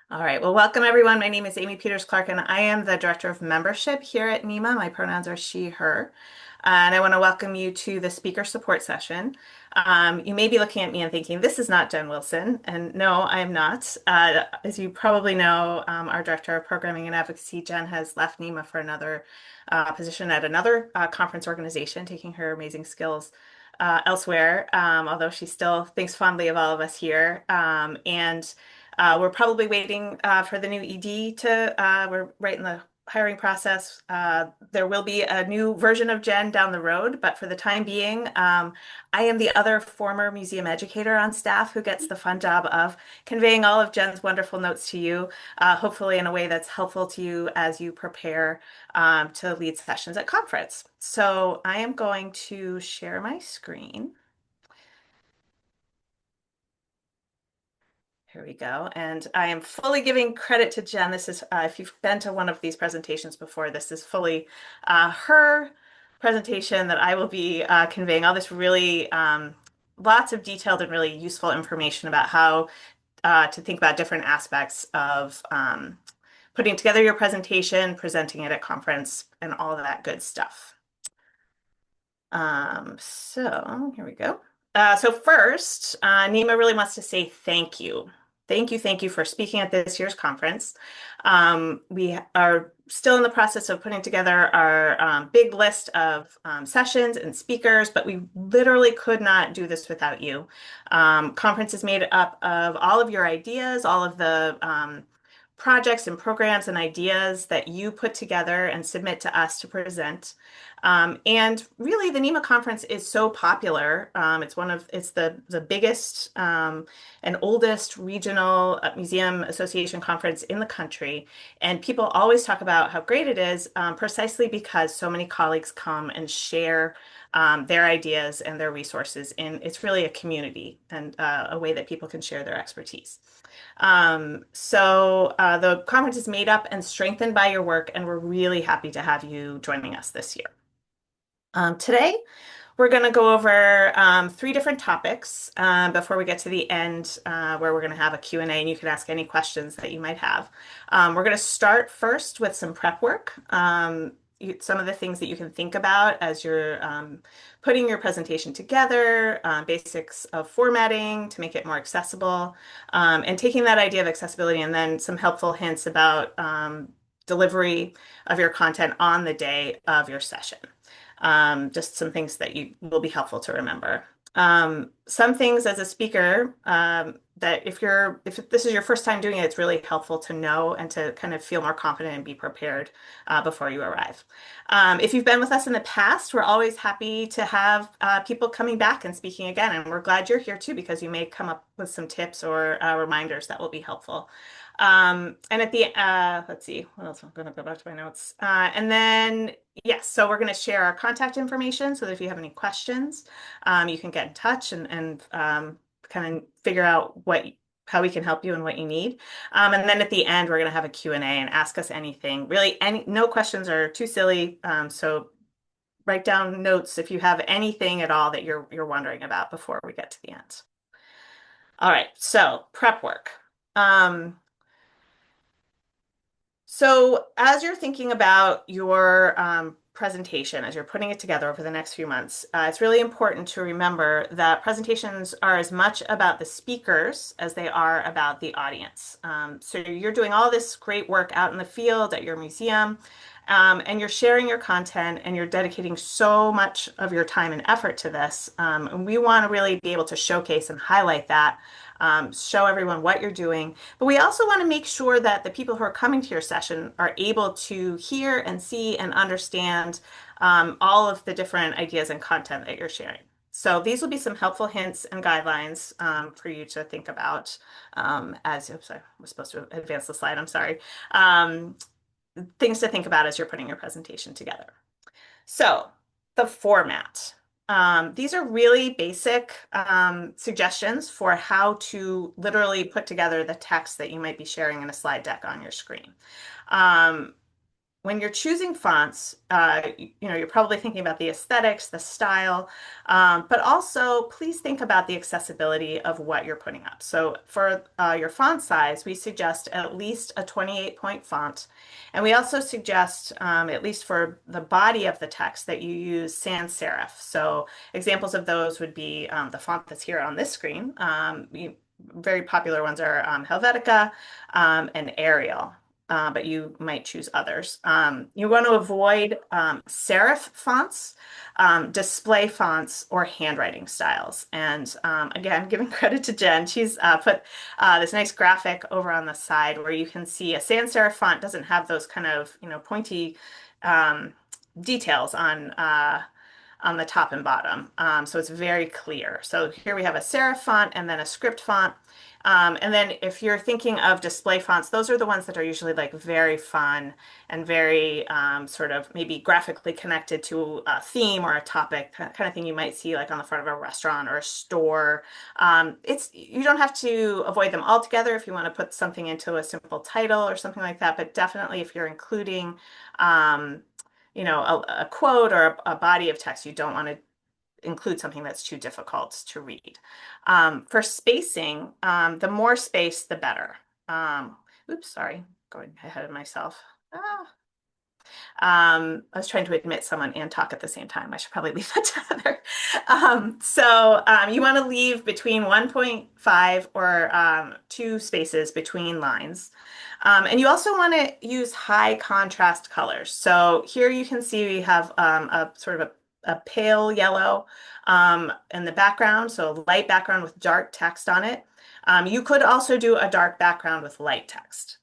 All right. Well, welcome everyone. My name is Amy Peters Clark, and I am the Director of Membership here at NEMA. My pronouns are she, her. And I want to welcome you to the speaker support session. You may be looking at me and thinking, this is not Jen Wilson. And no, I am not. As you probably know, our Director of Programming and Advocacy, Jen, has left NEMA for another position at another conference organization, taking her amazing skills elsewhere, although she still thinks fondly of all of us here. And we're probably waiting for the new ED we're right in the hiring process. There will be a new version of Jen down the road, but for the time being, I am the other former museum educator on staff who gets the fun job of conveying all of Jen's wonderful notes to you, hopefully in a way that's helpful to you as you prepare to lead sessions at conference. So I am going to share my screen. Here we go. And I am fully giving credit to Jen. This is, if you've been to one of these presentations before, this is fully her presentation that I will be conveying all this really lots of detailed and really useful information about how to think about different aspects of putting together your presentation, presenting it at conference, and all of that good stuff. So here we go. So first, NEMA really wants to say thank you. Thank you for speaking at this year's conference. We are still in the process of putting together our big list of sessions and speakers, but we literally could not do this without you. Conference is made up of all of your ideas, all of the projects and programs and ideas that you put together and submit to us to present. And really, the NEMA conference is so popular. It's the biggest and oldest regional museum association conference in the country. And people always talk about how great it is, precisely because so many colleagues come and share their ideas and their resources. And it's really a community and a way that people can share their expertise. The conference is made up and strengthened by your work, and we're really happy to have you joining us this year. Today, we're going to go over three different topics before we get to the end, where we're going to have a Q&A, and you can ask any questions that you might have. We're going to start first with some prep work. Some of the things that you can think about as you're putting your presentation together, basics of formatting to make it more accessible, and taking that idea of accessibility and then some helpful hints about delivery of your content on the day of your session. Just some things that you will be helpful to remember. Some things as a speaker that if this is your first time doing it, it's really helpful to know and to kind of feel more confident and be prepared before you arrive. If you've been with us in the past, we're always happy to have people coming back and speaking again, and we're glad you're here too because you may come up with some tips or reminders that will be helpful. And at the let's see, what else? I'm going to go back to my notes. And then yes, so we're going to share our contact information so that if you have any questions, you can get in touch and kind of figure out how we can help you and what you need. And then at the end, we're going to have a Q&A and ask us anything. Really, no questions are too silly. So write down notes if you have anything at all that you're wondering about before we get to the end. All right, so prep work. So as you're thinking about your presentation, as you're putting it together over the next few months, it's really important to remember that presentations are as much about the speakers as they are about the audience. So you're doing all this great work out in the field at your museum, and you're sharing your content and you're dedicating so much of your time and effort to this. And we want to really be able to showcase and highlight that, show everyone what you're doing. But we also want to make sure that the people who are coming to your session are able to hear and see and understand all of the different ideas and content that you're sharing. So these will be some helpful hints and guidelines for you to think about oops, I was supposed to advance the slide, I'm sorry. Things to think about as you're putting your presentation together. So the format. These are really basic suggestions for how to literally put together the text that you might be sharing in a slide deck on your screen. when you're choosing fonts, you're probably thinking about the aesthetics, the style, but also please think about the accessibility of what you're putting up. So for your font size, we suggest at least a 28-point font. And we also suggest, at least for the body of the text, that you use sans serif. So examples of those would be the font that's here on this screen. Very popular ones are Helvetica and Arial, but you might choose others. You want to avoid serif fonts, display fonts, or handwriting styles. And again, giving credit to Jen, she's put this nice graphic over on the side where you can see a sans serif font doesn't have those kind of, pointy um, details on the top and bottom. So it's very clear. So here we have a serif font and then a script font. And then if you're thinking of display fonts, those are the ones that are usually like very fun and very sort of maybe graphically connected to a theme or a topic, kind of thing you might see like on the front of a restaurant or a store. You don't have to avoid them altogether if you want to put something into a simple title or something like that, but definitely if you're including um, a quote or a body of text, you don't want to include something that's too difficult to read. For spacing, the more space, the better. Oops, sorry, going ahead of myself. Ah. I was trying to admit someone and talk at the same time. I should probably leave that together. You want to leave between 1.5 or 2 spaces between lines. And you also want to use high contrast colors. So here you can see we have a sort of a pale yellow in the background, so a light background with dark text on it. You could also do a dark background with light text.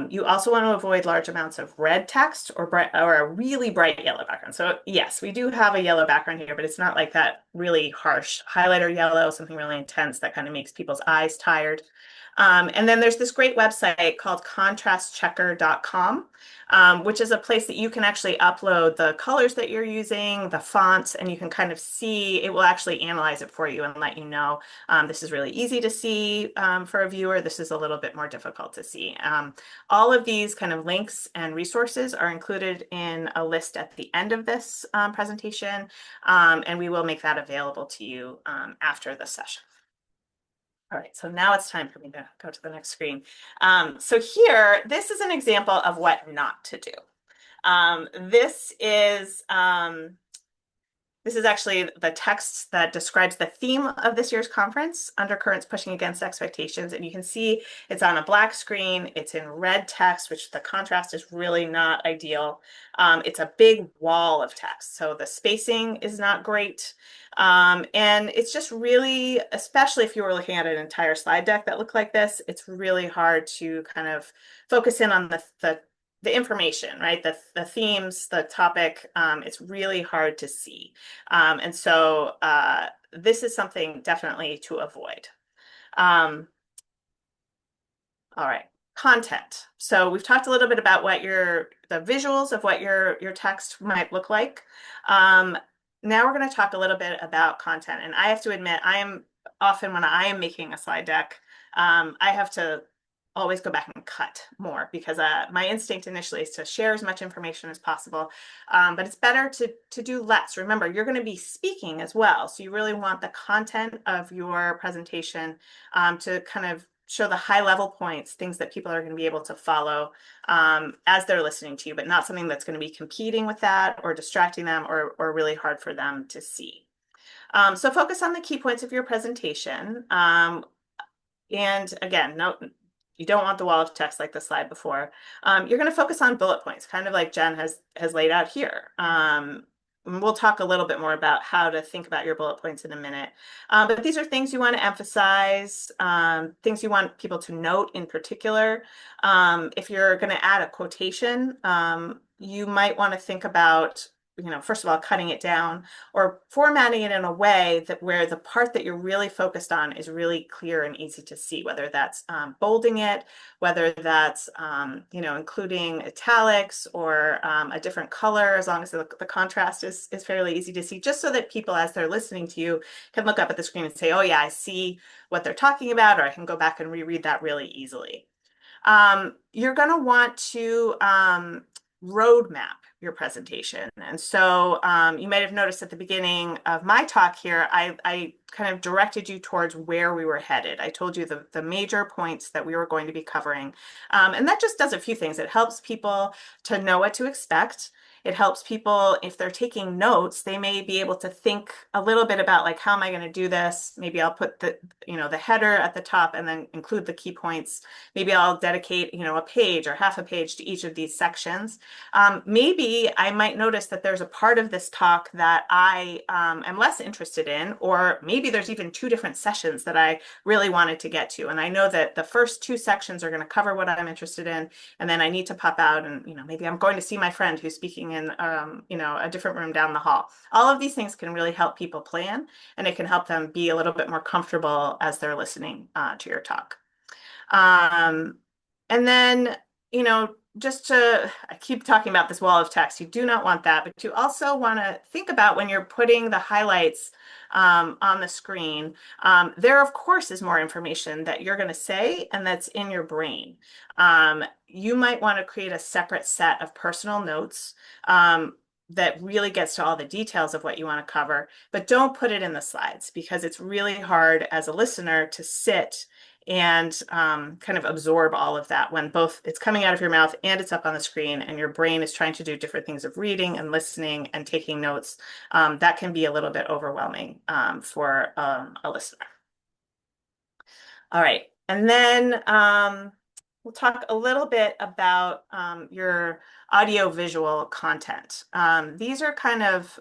You also want to avoid large amounts of red text or a really bright yellow background. So yes, we do have a yellow background here, but it's not like that really harsh highlighter yellow, something really intense that kind of makes people's eyes tired. And then there's this great website called contrastchecker.com, which is a place that you can actually upload the colors that you're using, the fonts, and you can kind of see, it will actually analyze it for you and let you know this is really easy to see for a viewer. This is a little bit more difficult to see. All of these kind of links and resources are included in a list at the end of this presentation, and we will make that available to you after the session. All right, so now it's time for me to go to the next screen. So here, this is an example of what not to do. This is actually the text that describes the theme of this year's conference, Undercurrents Pushing Against Expectations. And you can see it's on a black screen. It's in red text, which the contrast is really not ideal. It's a big wall of text, so the spacing is not great. And it's just really, especially if you were looking at an entire slide deck that looked like this, it's really hard to kind of focus in on the information, right? The themes, the topic, it's really hard to see. And so this is something definitely to avoid. All right, content. So we've talked a little bit about what the visuals of what your text might look like. Now we're going to talk a little bit about content. And I have to admit, I am often when I am making a slide deck, I have to always go back and cut more because my instinct initially is to share as much information as possible, but it's better to do less. Remember, you're going to be speaking as well, so you really want the content of your presentation to kind of show the high level points, things that people are going to be able to follow as they're listening to you, but not something that's going to be competing with that or distracting them or really hard for them to see. So focus on the key points of your presentation. And again, you don't want the wall of text like the slide before. You're going to focus on bullet points, kind of like Jen has laid out here. We'll talk a little bit more about how to think about your bullet points in a minute. But these are things you want to emphasize, things you want people to note in particular. If you're going to add a quotation, you might want to think about first of all, cutting it down or formatting it in a way that where the part that you're really focused on is really clear and easy to see, whether that's bolding it, whether that's, including italics or a different color, as long as the contrast is fairly easy to see, just so that people, as they're listening to you, can look up at the screen and say, oh yeah, I see what they're talking about, or I can go back and reread that really easily. You're going to want to roadmap your presentation. And so you might have noticed at the beginning of my talk here, I kind of directed you towards where we were headed. I told you the major points that we were going to be covering. And that just does a few things. It helps people to know what to expect. It helps people, if they're taking notes, they may be able to think a little bit about like, how am I going to do this? Maybe I'll put the header at the top and then include the key points. Maybe I'll dedicate, a page or half a page to each of these sections. Maybe I might notice that there's a part of this talk that I am less interested in, or maybe there's even two different sessions that I really wanted to get to. And I know that the first two sections are going to cover what I'm interested in, and then I need to pop out and, maybe I'm going to see my friend who's speaking in, a different room down the hall. All of these things can really help people plan, and it can help them be a little bit more comfortable as they're listening to your talk. Um, and then, I keep talking about this wall of text. You do not want that, but you also want to think about when you're putting the highlights on the screen. There, of course, is more information that you're going to say and that's in your brain. You might want to create a separate set of personal notes that really gets to all the details of what you want to cover, but don't put it in the slides because it's really hard as a listener to sit and kind of absorb all of that when both it's coming out of your mouth and it's up on the screen and your brain is trying to do different things of reading and listening and taking notes. That can be a little bit overwhelming for a listener. All right, and then we'll talk a little bit about your audio-visual content. These are kind of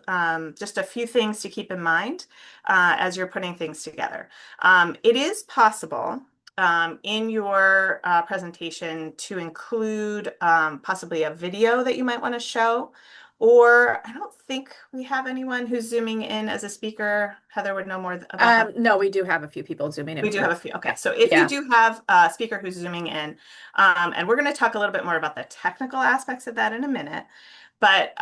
just a few things to keep in mind as you're putting things together. It is possible in your presentation to include possibly a video that you might want to show, or I don't think we have anyone who's zooming in as a speaker. Heather would know more about that. No, we do have a few people zooming in We do from have the a few. Okay, so if you yeah. do have a speaker who's zooming in, and we're going to talk a little bit more about the technical aspects of that in a minute, but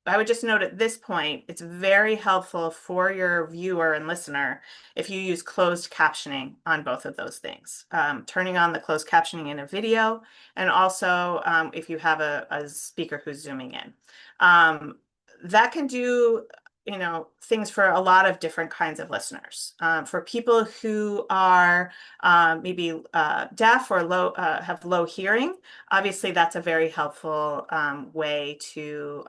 I would just note at this point, it's very helpful for your viewer and listener if you use closed captioning on both of those things. Turning on the closed captioning in a video, and also if you have a speaker who's zooming in. That can do things for a lot of different kinds of listeners. For people who are maybe deaf or have low hearing, obviously that's a very helpful way to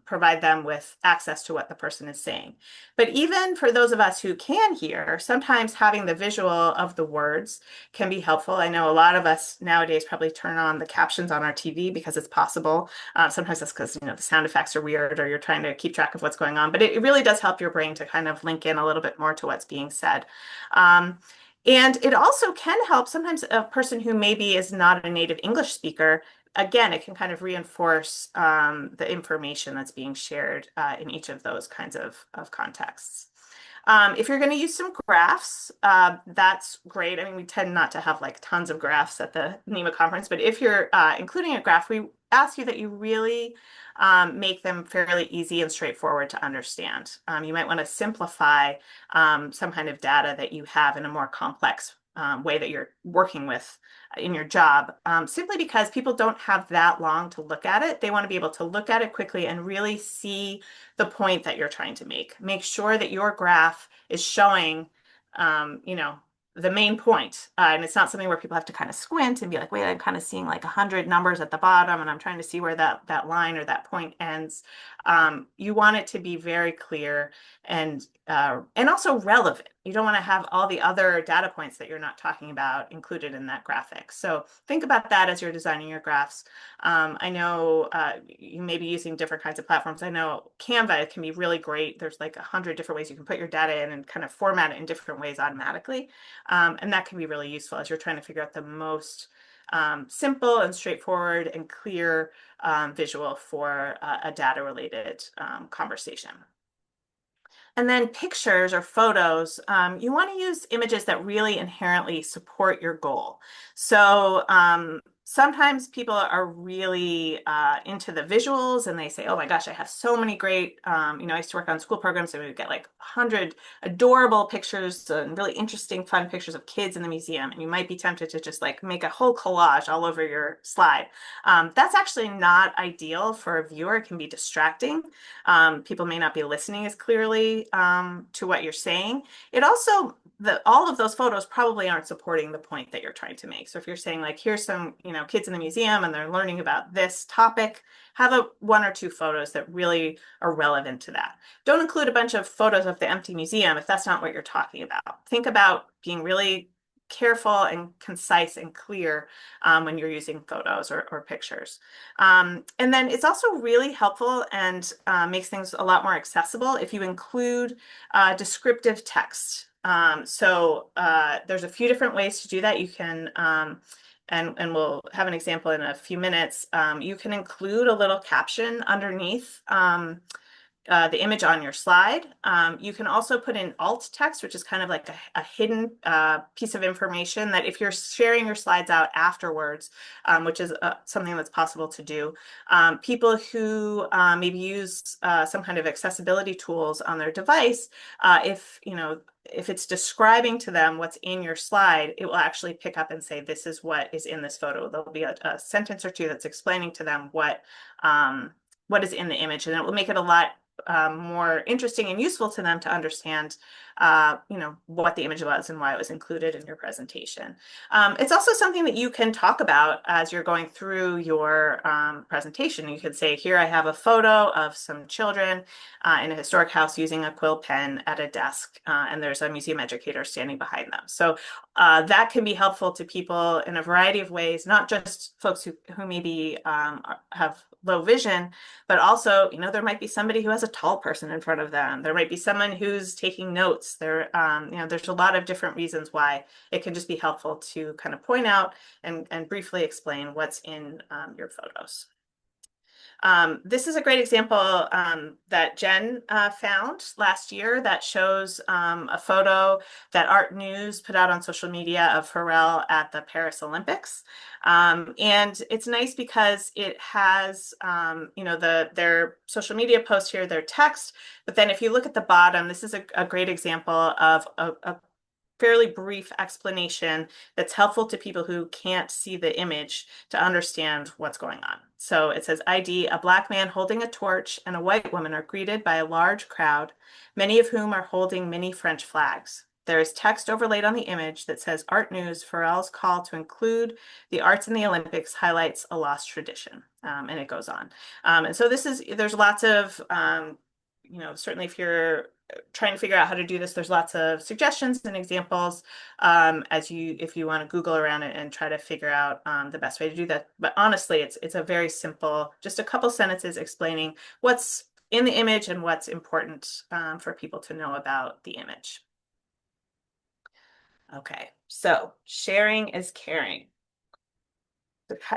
provide them with access to what the person is saying. But even for those of us who can hear, sometimes having the visual of the words can be helpful. I know a lot of us nowadays probably turn on the captions on our TV because it's possible. Sometimes that's because the sound effects are weird or you're trying to keep track of what's going on. But it really does help your brain to kind of link in a little bit more to what's being said. And it also can help sometimes a person who maybe is not a native English speaker. Again, it can kind of reinforce the information that's being shared in each of those kinds of contexts. If you're going to use some graphs, that's great. I mean, we tend not to have like tons of graphs at the NEMA conference, but if you're including a graph, we ask you that you really make them fairly easy and straightforward to understand. You might want to simplify some kind of data that you have in a more complex way that you're working with in your job, simply because people don't have that long to look at it. They want to be able to look at it quickly and really see the point that you're trying to make. Make sure that your graph is showing, the main point. And it's not something where people have to kind of squint and be like, wait, I'm kind of seeing like 100 numbers at the bottom and I'm trying to see where that line or that point ends. You want it to be very clear and also relevant. You don't want to have all the other data points that you're not talking about included in that graphic. So think about that as you're designing your graphs. I know you may be using different kinds of platforms. I know Canva can be really great. There's like 100 different ways you can put your data in and kind of format it in different ways automatically. And that can be really useful as you're trying to figure out the most simple and straightforward and clear visual for a data-related conversation. And then pictures or photos, you want to use images that really inherently support your goal. So Sometimes people are really into the visuals and they say, oh my gosh, I have so many great, I used to work on school programs and we would get like 100 adorable pictures and really interesting, fun pictures of kids in the museum. And you might be tempted to just like make a whole collage all over your slide. That's actually not ideal for a viewer. It can be distracting. People may not be listening as clearly to what you're saying. It also all of those photos probably aren't supporting the point that you're trying to make. So if you're saying like, here's some, kids in the museum and they're learning about this topic, have one or two photos that really are relevant to that. Don't include a bunch of photos of the empty museum if that's not what you're talking about. Think about being really careful and concise and clear when you're using photos or pictures. And then it's also really helpful and makes things a lot more accessible if you include descriptive text. There's a few different ways to do that. You can, and we'll have an example in a few minutes. You can include a little caption underneath the image on your slide. You can also put in alt text, which is kind of like a hidden piece of information that if you're sharing your slides out afterwards, which is something that's possible to do, people who maybe use some kind of accessibility tools on their device, if it's describing to them what's in your slide, it will actually pick up and say, this is what is in this photo. There'll be a sentence or two that's explaining to them what is in the image, and it will make it a lot more interesting and useful to them to understand, what the image was and why it was included in your presentation. It's also something that you can talk about as you're going through your presentation. You could say, here I have a photo of some children in a historic house using a quill pen at a desk, and there's a museum educator standing behind them. So that can be helpful to people in a variety of ways, not just folks who maybe have low vision, but also, there might be somebody who has a tall person in front of them. There might be someone who's taking notes. There's a lot of different reasons why it can just be helpful to kind of point out and briefly explain what's in your photos. This is a great example that Jen found last year that shows a photo that Art News put out on social media of Pharrell at the Paris Olympics. And it's nice because it has, their social media post here, their text, but then if you look at the bottom, this is a great example of a fairly brief explanation that's helpful to people who can't see the image to understand what's going on. So it says ID, a black man holding a torch and a white woman are greeted by a large crowd, many of whom are holding mini French flags. There is text overlaid on the image that says Art News, Pharrell's call to include the arts in the Olympics highlights a lost tradition. And it goes on. And so there's lots of, certainly if you're trying to figure out how to do this, there's lots of suggestions and examples if you want to Google around it and try to figure out the best way to do that. But honestly, it's a very simple, just a couple sentences explaining what's in the image and what's important for people to know about the image. Okay, so sharing is caring.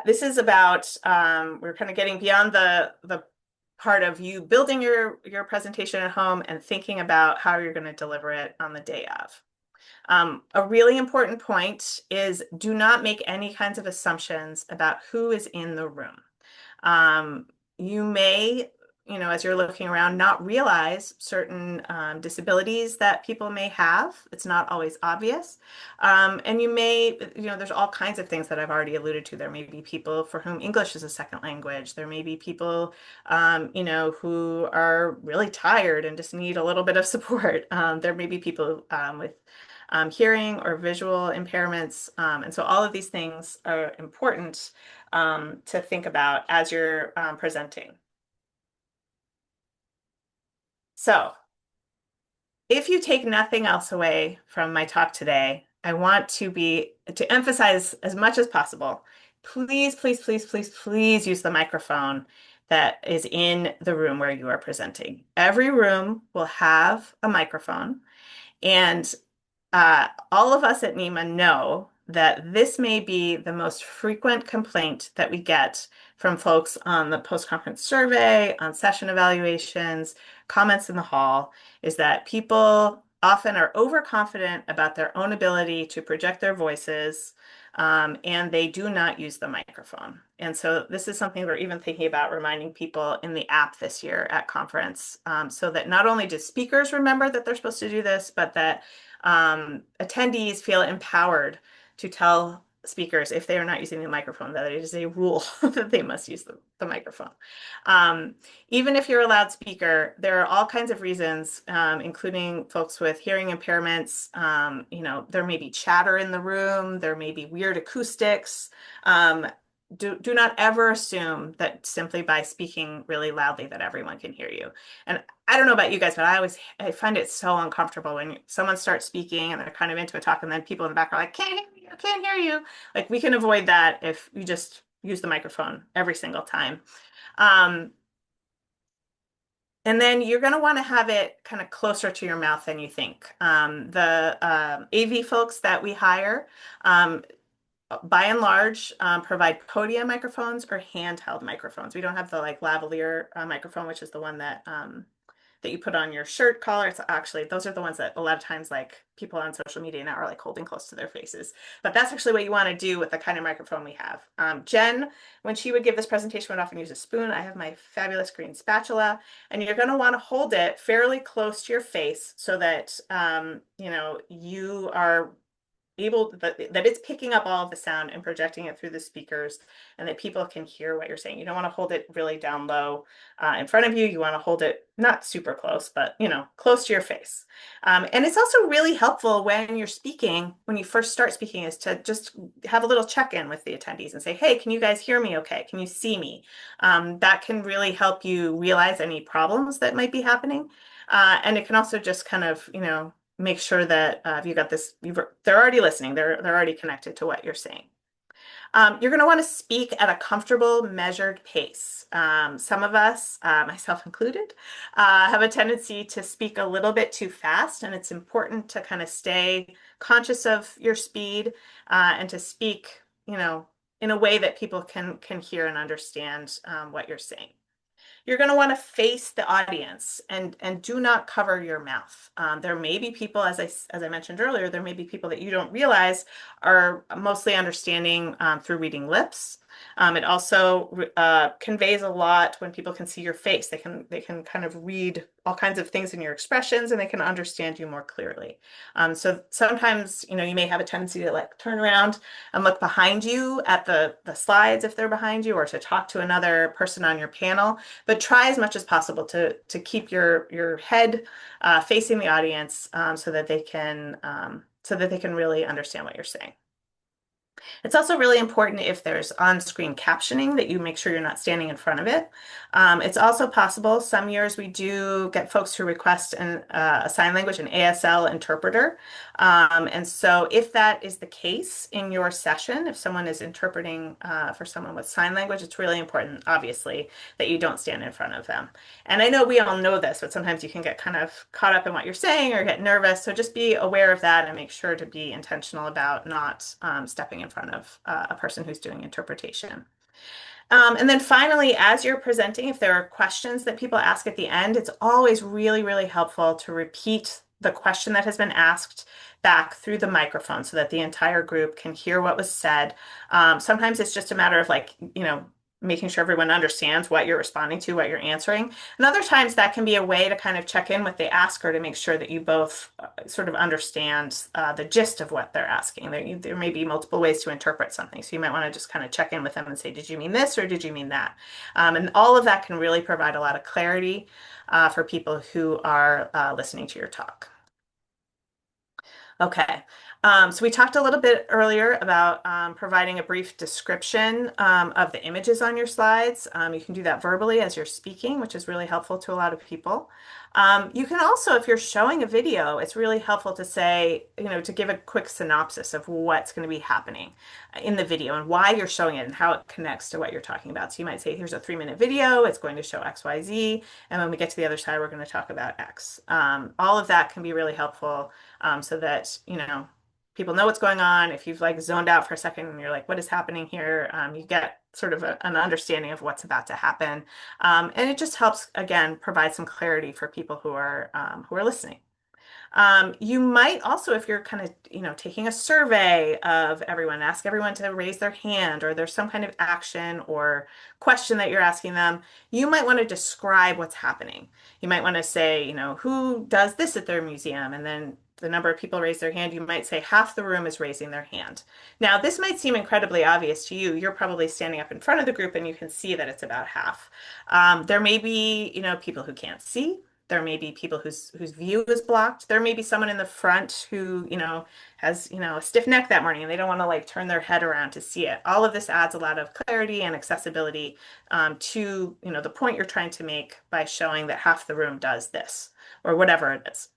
This is about, we're kind of getting beyond the part of you building your presentation at home and thinking about how you're going to deliver it on the day of. A really important point is do not make any kinds of assumptions about who is in the room. You may, as you're looking around, not realize certain disabilities that people may have. It's not always obvious. And you may, there's all kinds of things that I've already alluded to. There may be people for whom English is a second language. There may be people, who are really tired and just need a little bit of support. There may be people with hearing or visual impairments. And so all of these things are important to think about as you're presenting. So if you take nothing else away from my talk today, I want to emphasize as much as possible, please, please, please, please, please use the microphone that is in the room where you are presenting. Every room will have a microphone, and all of us at NEMA know that this may be the most frequent complaint that we get from folks on the post-conference survey, on session evaluations, comments in the hall, is that people often are overconfident about their own ability to project their voices, and they do not use the microphone. And so this is something we're even thinking about reminding people in the app this year at conference, so that not only do speakers remember that they're supposed to do this, but that attendees feel empowered to tell speakers if they are not using the microphone, that it is a rule that they must use the microphone. Um, Even if you're a loudspeaker, there are all kinds of reasons, including folks with hearing impairments. There may be chatter in the room, there may be weird acoustics. Um, do not ever assume that simply by speaking really loudly that everyone can hear you. And I don't know about you guys, but I find it so uncomfortable when someone starts speaking and they're kind of into a talk, and then people in the back are like, "Can't hear you, can't hear you." Like, we can avoid that if you just use the microphone every single time. Um, and then you're going to want to have it kind of closer to your mouth than you think. The AV folks that we hire, um, by and large, provide podium microphones or handheld microphones. We don't have the like lavalier microphone, which is the one that you put on your shirt collar. It's actually, those are the ones that a lot of times like people on social media now are like holding close to their faces. But that's actually what you want to do with the kind of microphone we have. Jen, when she would give this presentation, would often use a spoon. I have my fabulous green spatula, and you're going to want to hold it fairly close to your face so that you are able that it's picking up all of the sound and projecting it through the speakers, and that people can hear what you're saying. You don't want to hold it really down low in front of you. You want to hold it not super close, but close to your face. And it's also really helpful when you're speaking, when you first start speaking, is to just have a little check-in with the attendees and say, "Hey, can you guys hear me okay? Can you see me?" That can really help you realize any problems that might be happening. And it can also just kind of, make sure that if you got this, they're already listening. They're already connected to what you're saying. You're going to want to speak at a comfortable, measured pace. Some of us, myself included, have a tendency to speak a little bit too fast, and it's important to kind of stay conscious of your speed and to speak, in a way that people can hear and understand what you're saying. You're going to want to face the audience and do not cover your mouth. There may be people, as I mentioned earlier, there may be people that you don't realize are mostly understanding through reading lips. It also conveys a lot when people can see your face. They can kind of read all kinds of things in your expressions, and they can understand you more clearly. So sometimes, you may have a tendency to like turn around and look behind you at the slides if they're behind you, or to talk to another person on your panel. But try as much as possible to keep your head facing the audience, so that they can really understand what you're saying. It's also really important, if there's on-screen captioning, that you make sure you're not standing in front of it. It's also possible, some years we do get folks who request a sign language, an ASL interpreter. And so if that is the case in your session, if someone is interpreting for someone with sign language, it's really important, obviously, that you don't stand in front of them. And I know we all know this, but sometimes you can get kind of caught up in what you're saying or get nervous. So just be aware of that and make sure to be intentional about not stepping in front of a person who's doing interpretation. And then finally, as you're presenting, if there are questions that people ask at the end, it's always really, really helpful to repeat the question that has been asked back through the microphone so that the entire group can hear what was said. Sometimes it's just a matter of like, making sure everyone understands what you're responding to, what you're answering. And other times that can be a way to kind of check in with the asker to make sure that you both sort of understand the gist of what they're asking. There may be multiple ways to interpret something. So you might want to just kind of check in with them and say, "Did you mean this or did you mean that?" And all of that can really provide a lot of clarity for people who are listening to your talk. Okay. So we talked a little bit earlier about providing a brief description of the images on your slides. You can do that verbally as you're speaking, which is really helpful to a lot of people. You can also, if you're showing a video, it's really helpful to say, to give a quick synopsis of what's going to be happening in the video and why you're showing it and how it connects to what you're talking about. So you might say, "Here's a 3-minute video. It's going to show X, Y, Z. And when we get to the other side, we're going to talk about X." All of that can be really helpful, so that, people know what's going on. If you've like zoned out for a second and you're like, "What is happening here?" You get sort of an understanding of what's about to happen. And it just helps, again, provide some clarity for people who are listening. You might also, if you're kind of, taking a survey of everyone, ask everyone to raise their hand, or there's some kind of action or question that you're asking them, you might want to describe what's happening. You might want to say, who does this at their museum? And then the number of people raise their hand, you might say half the room is raising their hand. Now, this might seem incredibly obvious to you. You're probably standing up in front of the group and you can see that it's about half. There may be, people who can't see. There may be people whose view is blocked. There may be someone in the front who, has, a stiff neck that morning and they don't want to like turn their head around to see it. All of this adds a lot of clarity and accessibility to, the point you're trying to make by showing that half the room does this or whatever it is.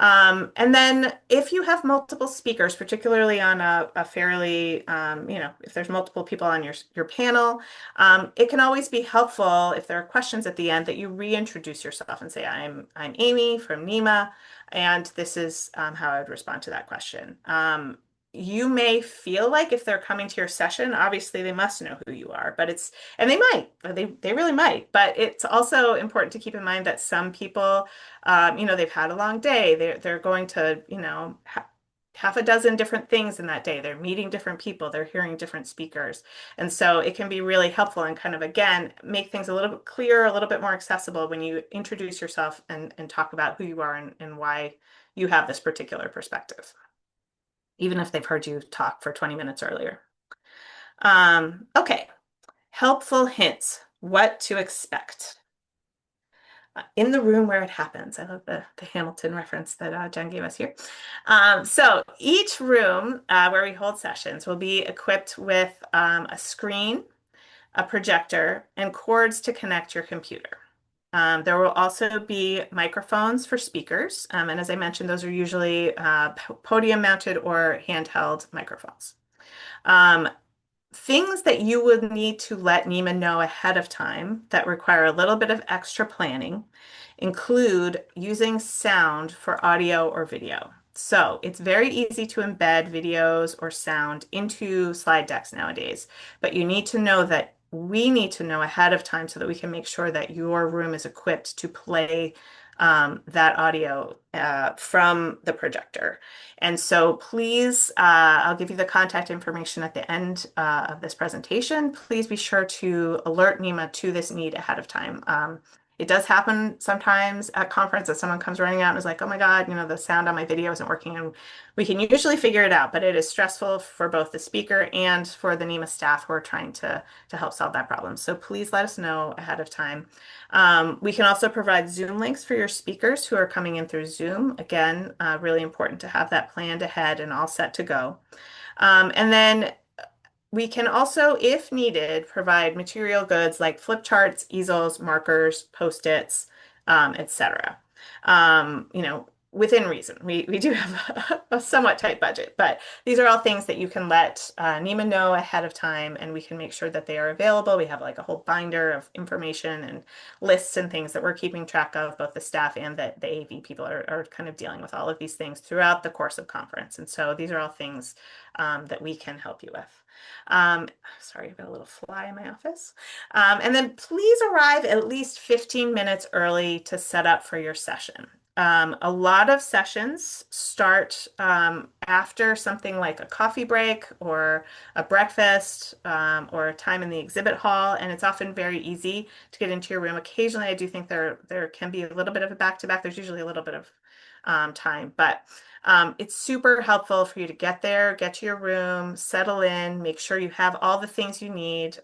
And then if you have multiple speakers, particularly on a fairly, if there's multiple people on your panel, it can always be helpful if there are questions at the end that you reintroduce yourself and say, I'm Amy from NEMA, and this is how I would respond to that question. You may feel like if they're coming to your session, obviously they must know who you are, but and they might, they really might, but it's also important to keep in mind that some people they've had a long day. They're going to, half a dozen different things in that day. They're meeting different people. They're hearing different speakers. And so it can be really helpful and kind of, again, make things a little bit clearer, a little bit more accessible when you introduce yourself and talk about who you are and why you have this particular perspective, even if they've heard you talk for 20 minutes earlier. Okay, helpful hints, what to expect in the room where it happens. I love the Hamilton reference that Jen gave us here. So each room where we hold sessions will be equipped with a screen, a projector, and cords to connect your computer. There will also be microphones for speakers. And as I mentioned, those are usually podium mounted or handheld microphones. Things that you would need to let NEMA know ahead of time that require a little bit of extra planning include using sound for audio or video. So it's very easy to embed videos or sound into slide decks nowadays, but you need to know that we need to know ahead of time so that we can make sure that your room is equipped to play that audio from the projector. And so please, I'll give you the contact information at the end of this presentation. Please be sure to alert NEMA to this need ahead of time. It does happen sometimes at conference that someone comes running out and is like, oh my God, the sound on my video isn't working. And we can usually figure it out, but it is stressful for both the speaker and for the NEMA staff who are trying to help solve that problem. So please let us know ahead of time. We can also provide Zoom links for your speakers who are coming in through Zoom. Again, really important to have that planned ahead and all set to go. And then we can also, if needed, provide material goods like flip charts, easels, markers, Post-its, etc. Within reason. We do have a somewhat tight budget, but these are all things that you can let NEMA know ahead of time, and we can make sure that they are available. We have like a whole binder of information and lists and things that we're keeping track of, both the staff and the AV people are kind of dealing with all of these things throughout the course of conference. And so these are all things that we can help you with. Sorry, I've got a little fly in my office. And then please arrive at least 15 minutes early to set up for your session. A lot of sessions start after something like a coffee break or a breakfast or a time in the exhibit hall, and it's often very easy to get into your room. Occasionally, I do think there can be a little bit of a back-to-back. There's usually a little bit of time, but it's super helpful for you to get there, get to your room, settle in, make sure you have all the things you need.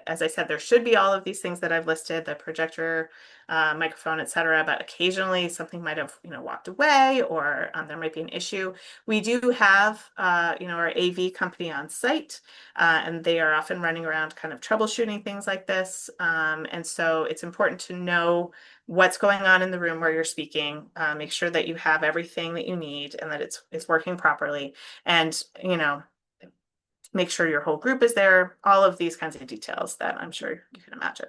As I said, there should be all of these things that I've listed, the projector, microphone, etc. But occasionally something might have, walked away, or there might be an issue. We do have, our AV company on site, and they are often running around kind of troubleshooting things like this. And so it's important to know what's going on in the room where you're speaking. Make sure that you have everything that you need and that it's working properly. And, make sure your whole group is there, all of these kinds of details that I'm sure you can imagine.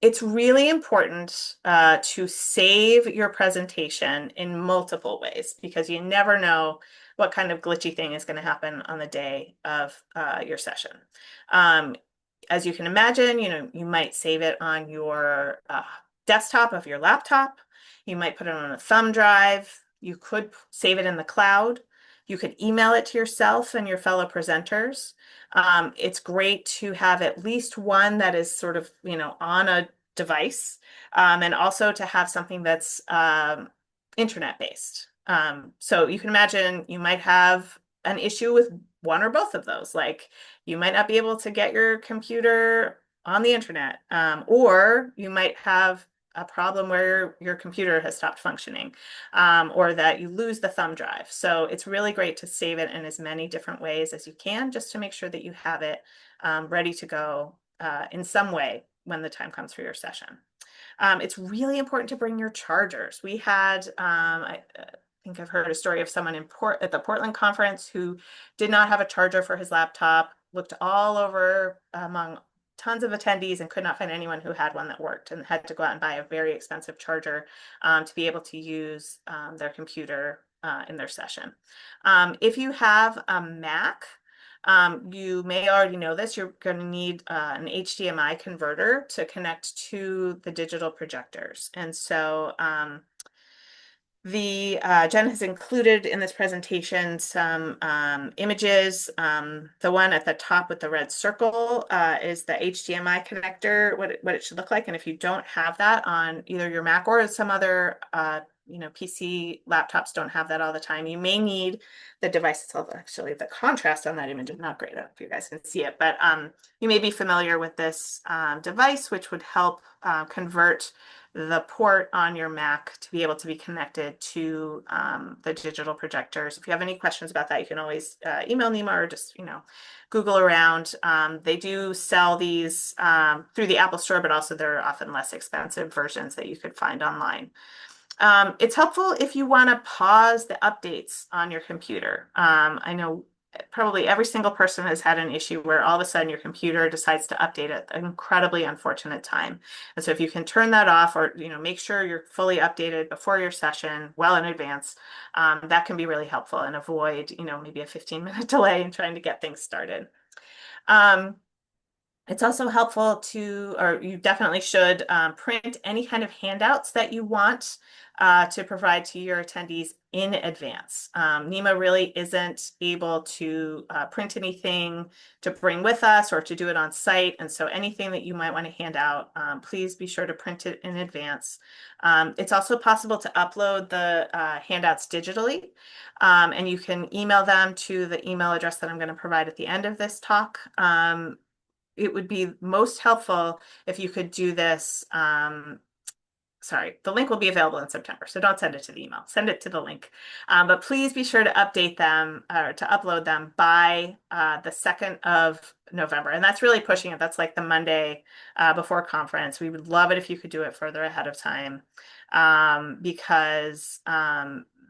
It's really important to save your presentation in multiple ways because you never know what kind of glitchy thing is going to happen on the day of your session. As you can imagine, you might save it on your desktop of your laptop. You might put it on a thumb drive. You could save it in the cloud. You could email it to yourself and your fellow presenters. It's great to have at least one that is sort of, on a device, and also to have something that's internet based. So you can imagine you might have an issue with one or both of those. Like you might not be able to get your computer on the internet, or you might have a problem where your computer has stopped functioning, or that you lose the thumb drive. So it's really great to save it in as many different ways as you can, just to make sure that you have it ready to go in some way when the time comes for your session. It's really important to bring your chargers. We had, I think I've heard a story of someone at the Portland conference who did not have a charger for his laptop, looked all over among tons of attendees and could not find anyone who had one that worked, and had to go out and buy a very expensive charger to be able to use their computer in their session. If you have a Mac, you may already know this, you're going to need an HDMI converter to connect to the digital projectors. And so Jen has included in this presentation some images. The one at the top with the red circle is the HDMI connector, what it should look like. And if you don't have that on either your Mac or some other PC laptops don't have that all the time, you may need the device itself. Actually, the contrast on that image is not great. I don't know if you guys can see it, but you may be familiar with this device, which would help convert the port on your Mac to be able to be connected to the digital projectors. If you have any questions about that, you can always email NEMA or just, Google around. They do sell these through the Apple Store, but also there are often less expensive versions that you could find online. It's helpful if you want to pause the updates on your computer. I know probably every single person has had an issue where all of a sudden your computer decides to update at an incredibly unfortunate time. And so if you can turn that off, or make sure you're fully updated before your session, well in advance, that can be really helpful and avoid maybe a 15-minute delay in trying to get things started. It's also helpful or you definitely should print any kind of handouts that you want to provide to your attendees in advance. NEMA really isn't able to print anything to bring with us or to do it on site. And so anything that you might want to hand out, please be sure to print it in advance. It's also possible to upload the handouts digitally, and you can email them to the email address that I'm going to provide at the end of this talk. It would be most helpful if you could do this. Sorry, the link will be available in September, so don't send it to the email. Send it to the link. But please be sure to update them or to upload them by the 2nd of November. And that's really pushing it. That's like the Monday before conference. We would love it if you could do it further ahead of time, because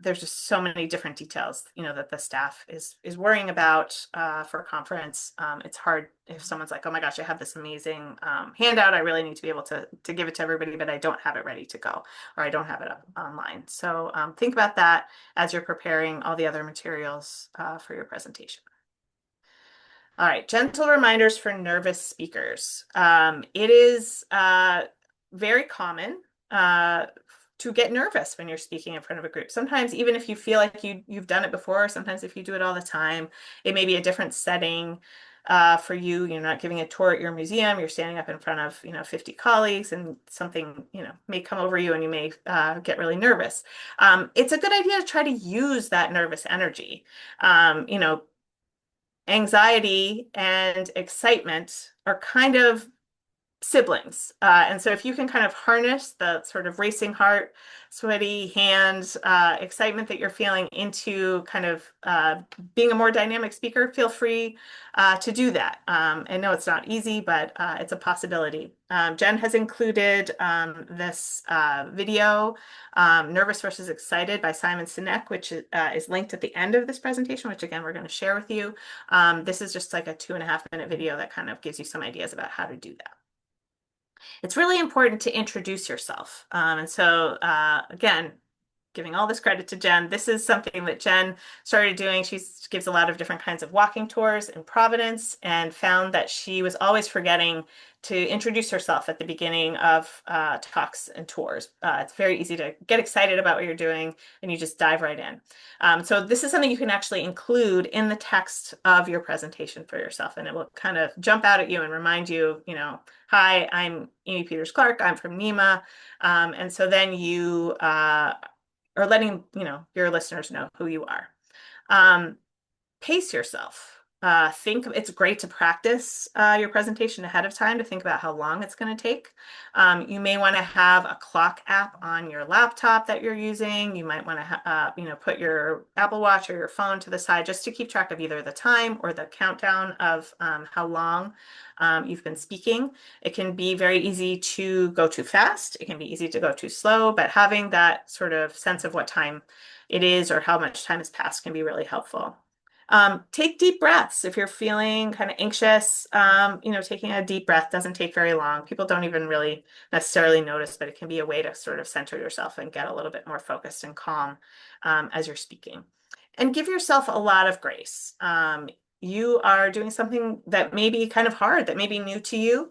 there's just so many different details, that the staff is worrying about for conference. It's hard if someone's like, oh my gosh, I have this amazing handout. I really need to be able to give it to everybody, but I don't have it ready to go, or I don't have it up online. So think about that as you're preparing all the other materials for your presentation. All right, gentle reminders for nervous speakers. It is very common to get nervous when you're speaking in front of a group. Sometimes even if you feel like you've done it before, sometimes if you do it all the time, it may be a different setting for you. You're not giving a tour at your museum, you're standing up in front of 50 colleagues, and something may come over you and you may get really nervous. It's a good idea to try to use that nervous energy. Anxiety and excitement are kind of siblings. And so if you can kind of harness the sort of racing heart, sweaty hands, excitement that you're feeling into kind of being a more dynamic speaker, feel free to do that. I know it's not easy, but it's a possibility. Jen has included this video, Nervous versus Excited by Simon Sinek, which is linked at the end of this presentation, which again, we're going to share with you. This is just like a 2.5-minute video that kind of gives you some ideas about how to do that. It's really important to introduce yourself. And so again, giving all this credit to Jen. This is something that Jen started doing. She gives a lot of different kinds of walking tours in Providence and found that she was always forgetting to introduce herself at the beginning of talks and tours. It's very easy to get excited about what you're doing and you just dive right in. So this is something you can actually include in the text of your presentation for yourself, and it will kind of jump out at you and remind you, hi, I'm Amy Peters-Clark, I'm from NEMA. And so then you are letting, your listeners know who you are. Pace yourself. Think it's great to practice your presentation ahead of time to think about how long it's going to take. You may want to have a clock app on your laptop that you're using. You might want to, put your Apple Watch or your phone to the side just to keep track of either the time or the countdown of how long you've been speaking. It can be very easy to go too fast. It can be easy to go too slow, but having that sort of sense of what time it is or how much time has passed can be really helpful. Take deep breaths if you're feeling kind of anxious. Taking a deep breath doesn't take very long. People don't even really necessarily notice, but it can be a way to sort of center yourself and get a little bit more focused and calm as you're speaking. And give yourself a lot of grace. You are doing something that may be kind of hard, that may be new to you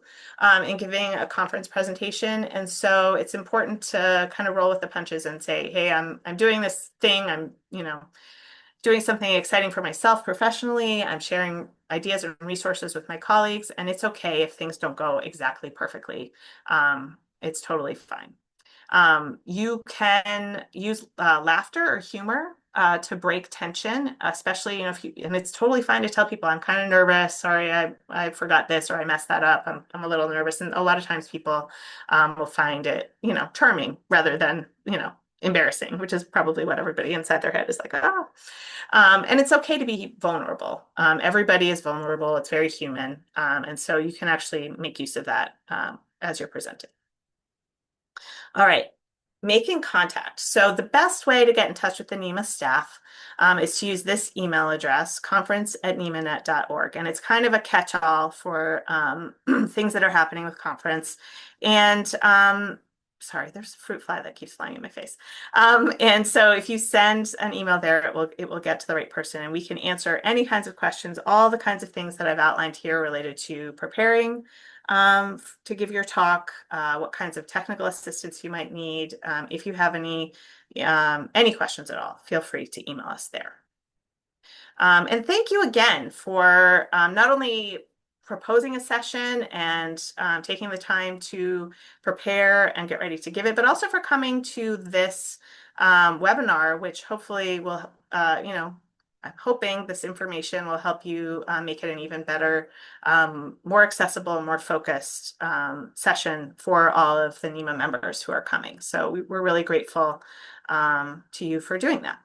in giving a conference presentation. And so it's important to kind of roll with the punches and say, hey, I'm doing this thing. I'm, doing something exciting for myself professionally. I'm sharing ideas and resources with my colleagues, and it's okay if things don't go exactly perfectly. It's totally fine. You can use laughter or humor to break tension, especially, and it's totally fine to tell people, I'm kind of nervous. Sorry, I forgot this or I messed that up. I'm a little nervous. And a lot of times people will find it, charming rather than, embarrassing, which is probably what everybody inside their head is like, oh. And it's okay to be vulnerable. Everybody is vulnerable. It's very human. And so you can actually make use of that as you're presenting. All right, making contact. So the best way to get in touch with the NEMA staff is to use this email address, conference@nemanet.org. And it's kind of a catch-all for things that are happening with conference. And sorry, there's a fruit fly that keeps flying in my face. And so if you send an email there, it will get to the right person, and we can answer any kinds of questions, all the kinds of things that I've outlined here related to preparing to give your talk, what kinds of technical assistance you might need. If you have any questions at all, feel free to email us there. And thank you again for not only proposing a session and taking the time to prepare and get ready to give it, but also for coming to this webinar, which hopefully will, I'm hoping this information will help you make it an even better, more accessible, more focused session for all of the NEMA members who are coming. So we're really grateful to you for doing that.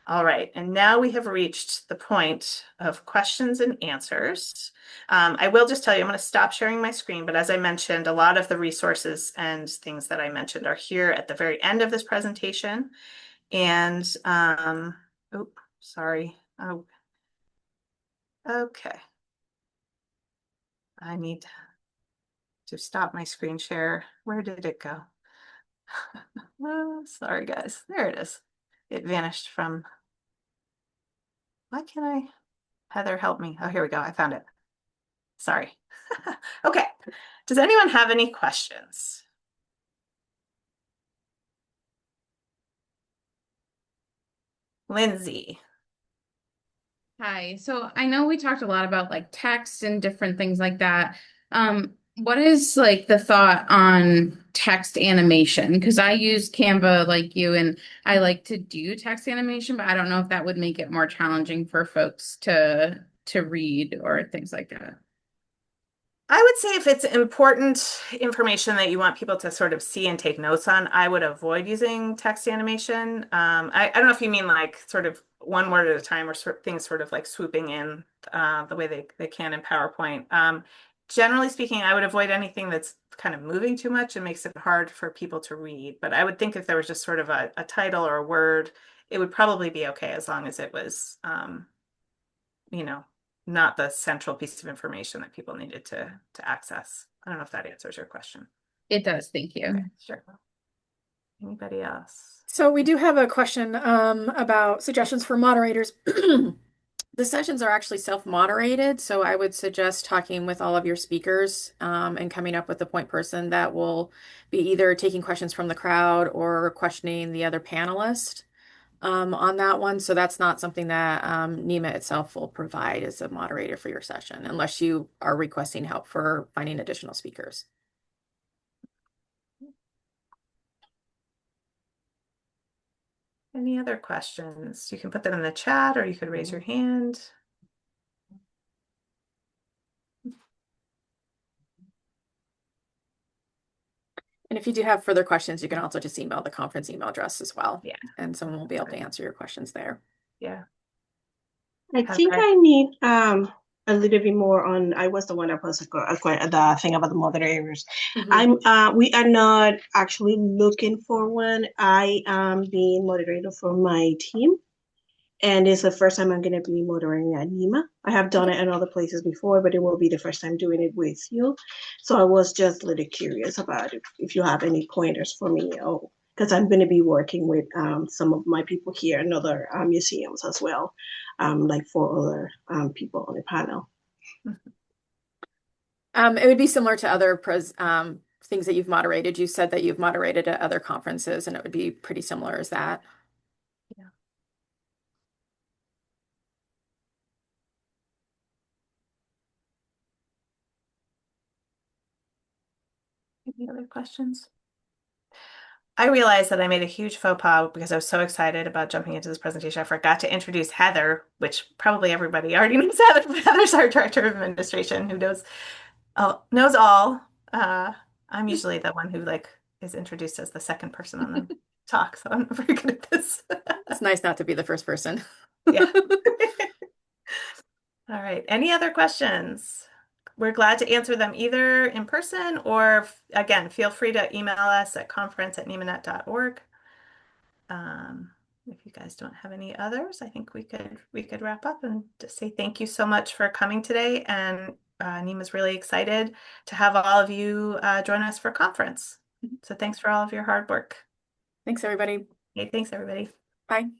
All right, and now we have reached the point of questions and answers. I will just tell you, I'm going to stop sharing my screen, but as I mentioned, a lot of the resources and things that I mentioned are here at the very end of this presentation. And, oh, sorry. Oh, okay. I need to stop my screen share. Where did it go? Oh, sorry, guys. There it is. It vanished from. Why can't I? Heather, help me. Oh, here we go. I found it. Sorry. Okay. Does anyone have any questions? Lindsay. Hi. So I know we talked a lot about like text and different things like that. What is like the thought on text animation? Because I use Canva like you, and I like to do text animation, but I don't know if that would make it more challenging for folks to read or things like that. I would say if it's important information that you want people to sort of see and take notes on, I would avoid using text animation. I don't know if you mean like sort of one word at a time or things sort of like swooping in the way they can in PowerPoint. Generally speaking, I would avoid anything that's kind of moving too much and makes it hard for people to read. But I would think if there was just sort of a title or a word, it would probably be okay as long as it was, you know, not the central piece of information that people needed to access. I don't know if that answers your question. It does. Thank Okay, you. sure. Anybody else? So we do have a question about suggestions for moderators. The sessions are actually self-moderated, so I would suggest talking with all of your speakers and coming up with a point person that will be either taking questions from the crowd or questioning the other panelist on that one. So that's not something that NEMA itself will provide as a moderator for your session, unless you are requesting help for finding additional speakers. Any other questions? You can put them in the chat or you could raise your hand. And if you do have further questions, you can also just email the conference email address as well, Yeah, and someone will be able to answer your questions there. yeah. I think Heather. I need a little bit more on. I was the one that posted the thing about the moderators. Mhm. I'm we are not actually looking for one. I am being moderator for my team, and it's the first time I'm going to be moderating at NEMA. I have done Okay. it in other places before, but it will be the first time doing it with you. So I was just a little curious about it, if you have any pointers for me. Oh, because I'm going to be working with some of my people here and other museums as well, like 4 other people on the panel. It would be similar to other things that you've moderated. You said that you've moderated at other conferences, and it would be pretty similar as that. Yeah. Any other questions? I realized that I made a huge faux pas because I was so excited about jumping into this presentation. I forgot to introduce Heather, which probably everybody already knows Heather. Heather's our Director of Administration who knows all. I'm usually the one who is introduced as the second person on the talk, so I'm not very good at this. It's nice not to be the first person. Yeah. All right. Any other questions? We're glad to answer them either in person or again, feel free to email us at conference@nemanet.org. If you guys don't have any others, I think we could wrap up and just say thank you so much for coming today. And NEMA's really excited to have all of you join us for conference. So thanks for all of your hard work. Thanks, everybody. Okay, thanks everybody. Bye.